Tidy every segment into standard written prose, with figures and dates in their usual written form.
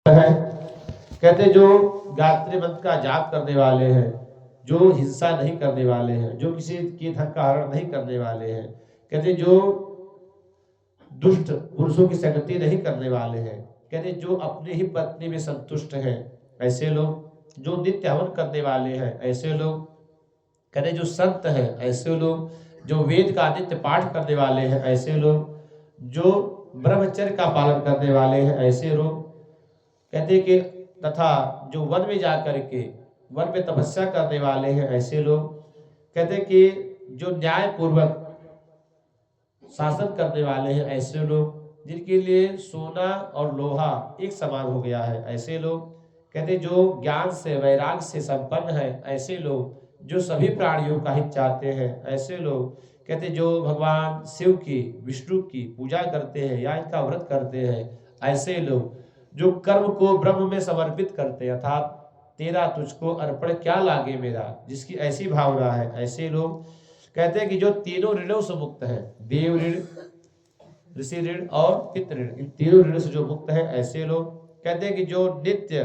है। कहते जो गायत्री मंत्र का जाप करने वाले हैं, जो हिंसा नहीं करने वाले हैं, जो किसी की धन का हरण नहीं करने वाले हैं, कहते जो दुष्ट पुरुषों की संगति नहीं करने वाले हैं, कहते जो अपनी ही पत्नी में संतुष्ट हैं ऐसे लोग, जो नित्य हवन करने वाले हैं ऐसे लोग, कहते जो संत हैं ऐसे लोग, जो वेद का नित्य पाठ करने वाले हैं ऐसे लोग, जो ब्रह्मचर्य का पालन करने वाले हैं ऐसे लोग, कहते कि तथा जो वन में जाकर के वन में तपस्या करने वाले हैं ऐसे लोग, कहते कि जो न्याय पूर्वक शासन करने वाले हैं ऐसे लोग, जिनके लिए सोना और लोहा एक समान हो गया है ऐसे लोग, कहते जो ज्ञान से वैराग्य से संपन्न है ऐसे लोग, जो सभी प्राणियों का हित चाहते हैं ऐसे लोग, कहते जो भगवान शिव की विष्णु की पूजा करते हैं या इनका व्रत करते हैं ऐसे लोग, जो कर्म को ब्रह्म में समर्पित करते हैं अर्थात तेरा तुझको अर्पण क्या लागे मेरा, जिसकी ऐसी भावना है ऐसे लोग, कहते हैं कि जो तीनों ऋणों से मुक्त है, देव ऋण, ऋषि ऋण और पितृ ऋण, इन तीनों ऋणों से जो मुक्त है ऐसे लोग, कहते हैं कि जो नित्य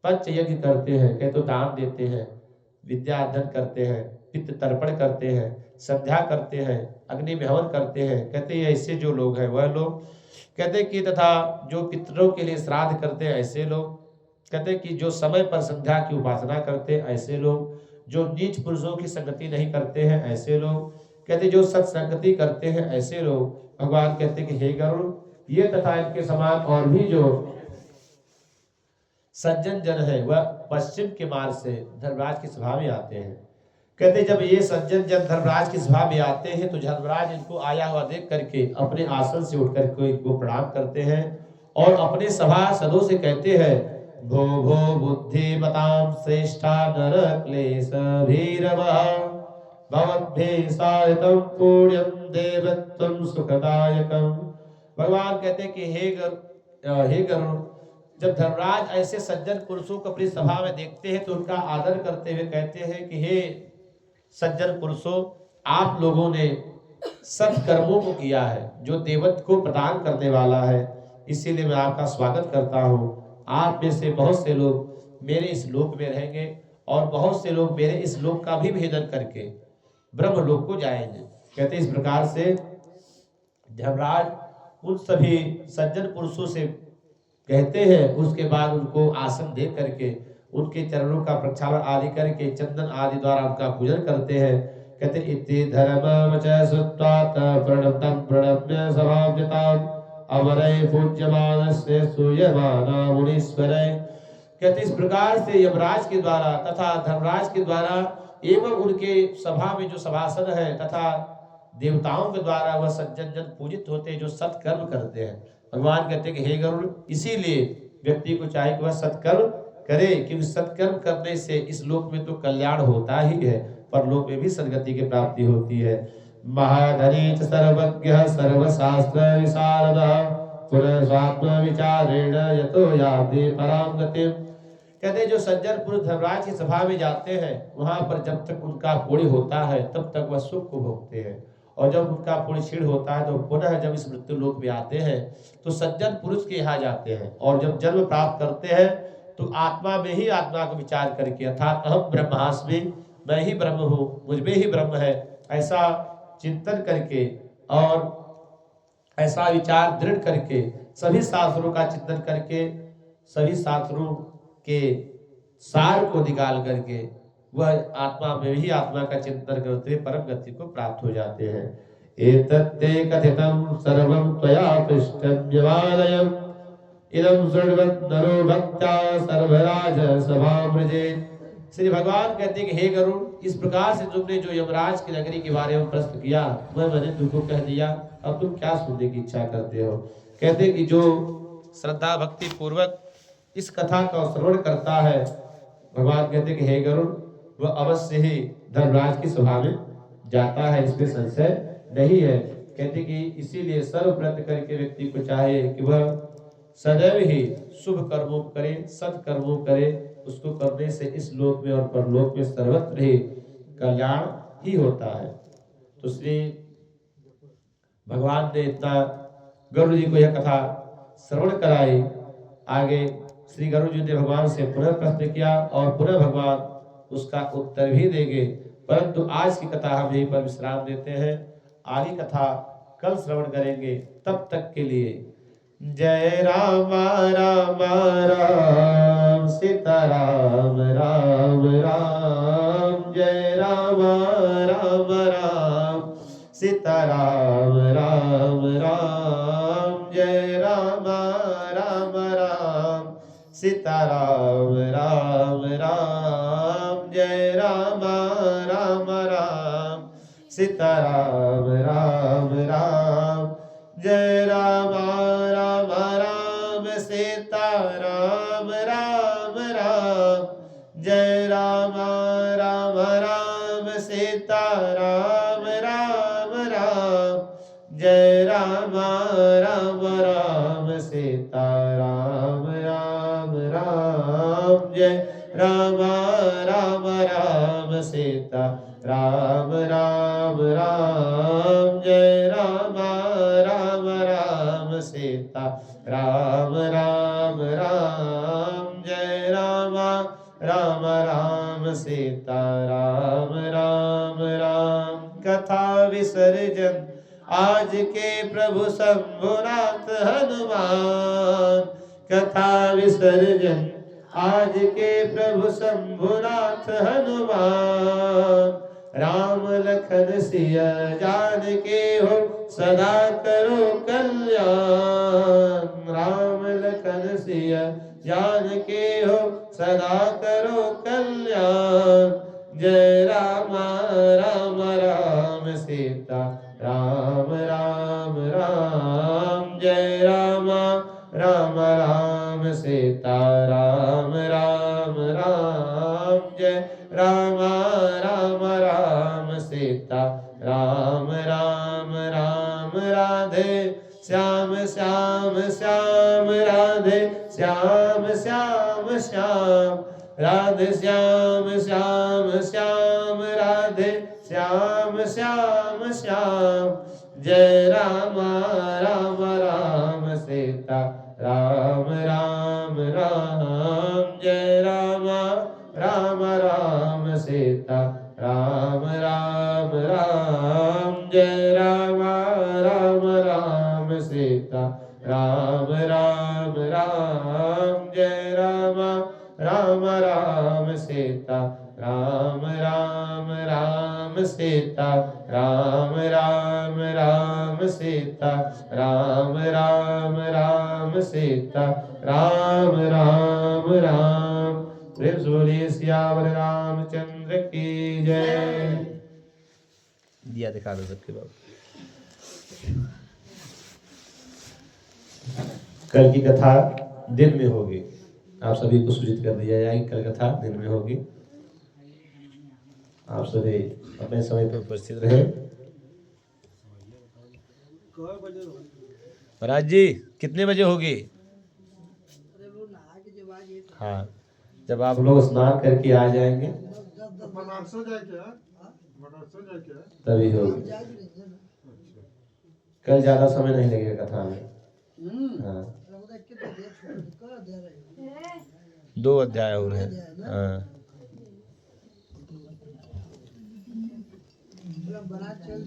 पंच यज्ञ करते हैं, कहते तो दान देते हैं, विद्या अध्ययन करते हैं, पितृ तर्पण करते हैं, संध्या करते हैं, अग्नि में हवन करते हैं, कहते हैं ऐसे जो लोग हैं वह लोग, कहते हैं कि तथा जो पितरों के लिए श्राद्ध करते हैं ऐसे लोग, कहते हैं कि जो समय पर संध्या की उपासना करते हैं ऐसे लोग, जो नीच पुरुषों की संगति नहीं करते हैं ऐसे लोग, कहते जो सत्संगति करते हैं ऐसे लोग, भगवान कहते कि हे गरुड़, ये तथा इनके समान और भी जो सज्जन जन है वह पश्चिम के मार्ग से धर्मराज की सभा में आते हैं। कहते जब ये सज्जन जन धर्मराज की सभा में आते हैं तो धर्मराज इनको आया हुआ देख करके अपने आसन से उठ करके इनको प्रणाम करते हैं और अपने सभासदों से कहते हैं, भो भो बुद्धिमतां श्रेष्ठा नर क्लेश भीरवः भवद्भिः सारितं पुण्यं देवत्वं सुखदायकम्। भगवान कहते हैं कि हे गरुड़, जब धर्मराज ऐसे सज्जन पुरुषों को अपनी सभा में देखते हैं तो उनका आदर करते हुए कहते हैं कि हे सज्जन पुरुषों, आप लोगों ने सत्कर्मों को किया है जो देवत्व को प्रदान करने वाला है, इसीलिए मैं आपका स्वागत करता हूँ। आप में से बहुत से लोग मेरे इस लोक में रहेंगे और बहुत से लोग मेरे इस लोक का भी भेदन करके ब्रह्म लोक को जाएंगे। कहते इस प्रकार से धर्मराज उन सभी सज्जन पुरुषों से कहते हैं, उसके बाद उनको आसन दे करके उनके चरणों का प्रक्षालन आदि करके चंदन आदि द्वारा उनका पूजन करते हैं। कहते इति धर्मम च सुत्वात् प्रणतं प्रणम्य समाव्यताम् अमरै पूज्यमानस्य सूयमाना मुनीश्वरै। कहते इस प्रकार से यमराज के द्वारा तथा धर्मराज के द्वारा एवं उनके सभा में जो सभासद है तथा देवताओं के द्वारा वह सज्जन जन पूजित होते हैं जो सत्कर्म करते हैं। भगवान कहते हैं कि हे गरुड़, इसीलिए व्यक्ति को चाहिए कि वह सत्कर्म करे, क्योंकि सत्कर्म करने से इस लोक में तो कल्याण होता ही है, पर लोक में भी सद्गति की प्राप्ति होती है। महाधनी च सर्वज्ञः सर्वशास्त्र विशारदः पुनः स्वात्म विचारेण यतो याति परां गतिम्। कहते जो सज्जन पुरुष धर्मराज की सभा में जाते हैं वहां पर जब तक उनका पुण्य होता है तब तक वह सुख को भोगते हैं, और जब उनका पुण्य क्षीण होता है तो पुनः जब इस मृत्यु लोक में आते हैं तो सज्जन पुरुष के यहाँ जाते हैं, और जब जन्म प्राप्त करते हैं तो आत्मा में ही आत्मा को विचार करके अर्थात अहम ब्रह्मास्मि, मैं ही ब्रह्म हूँ, मुझ में ही ब्रह्म है, ऐसा चिंतन करके और ऐसा विचार दृढ़ करके सभी शास्त्रों का चिंतन करके सभी शास्त्रों के सार को निकाल करके वह आत्मा में ही आत्मा का चिंतन करते हुए परम गति को प्राप्त हो जाते हैं। एतत्ते कथितं सर्वं त्वया पृष्ठं यवालयम् इदं शृण्वन् नरो भक्त्या सर्वराज सभामृजे। श्री भगवान कहते हैं कि हे गरुड़, इस प्रकार से तुमने जो यमराज की नगरी के बारे में प्रश्न किया मैंने तुमको कह दिया, अब तुम क्या सुनने की इच्छा करते हो। कहते कि जो श्रद्धा भक्ति पूर्वक इस कथा का श्रवण करता है, भगवान कहते कि हे गरुड़, वह अवश्य ही धर्मराज की सभा में जाता है, इसमें संशय नहीं है। कहते कि इसीलिए सर्वप्रयत्न करके व्यक्ति को चाहिए कि वह सदैव ही शुभ कर्मों करे, सत्कर्मों करे, उसको करने से इस लोक में और परलोक में सर्वत्र ही कल्याण ही होता है। तो श्री भगवान ने इतना गरुड़ जी को यह कथा श्रवण कराई। आगे श्री गरुड़ जी ने भगवान से पुनः प्रश्न किया और पुनः भगवान उसका उत्तर भी देंगे, परंतु आज की कथा हम यहीं पर विश्राम देते हैं। आगे कथा कल श्रवण करेंगे, तब तक के लिए जय राम राम राम सीताराम राम राम, जय राम राम राम सीताराम राम राम, जय राम राम राम सीताराम राम राम, जय राम राम राम सीताराम राम राम, जय राम राम राम सीताराम राम राम, जय राम राम राम सीताराम राम राम, जय राम राम राम सीताराम राम राम, जय राम राम राम सीता राम राम राम, जय राम राम राम सीता राम राम राम, जय राम राम राम सीता राम राम राम। कथा विसर्जन आज के प्रभु शंभुनाथ हनुमान, कथा विसर्जन आज के प्रभु शंभुनाथ हनुमान, राम लखन सिया जानकी हो सदा करो कल्याण, राम लखन सिया जानकी हो सदा करो कल्याण, जय राम राम राम सीता राम राम राम, जय राम राम राम सीता राम राम राम, जय राम राम राम सीता राम राम राम, राधे श्याम श्याम श्याम राधे श्याम श्याम श्याम, राधे श्याम श्याम श्याम राधे श्याम श्याम श्याम, जय राम राम राम सीता राम राम राम, जय राम राम राम सीता राम राम राम, जय राम राम राम सीता राम राम राम, जय राम राम राम सीता राम राम राम सीता राम राम राम सीता राम राम राम सीता राम राम राम। प्रेम से बोलिए सियावर रामचंद्र की जय। दिया दिखा दो सबके बाबू। कल की कथा दिन में होगी, आप सभी को सूचित कर दिया जाएगी, कल कथा दिन में होगी। आप सभी अपने समय पर उपस्थित रहे। महाराज जी कितने बजे होगी? हाँ, जब आप लोग स्नान करके आ जाएंगे तभी होगी। कल ज्यादा समय नहीं लगेगा कथा में। हाँ, 2 अध्याय और हैं। हाँ, बना चल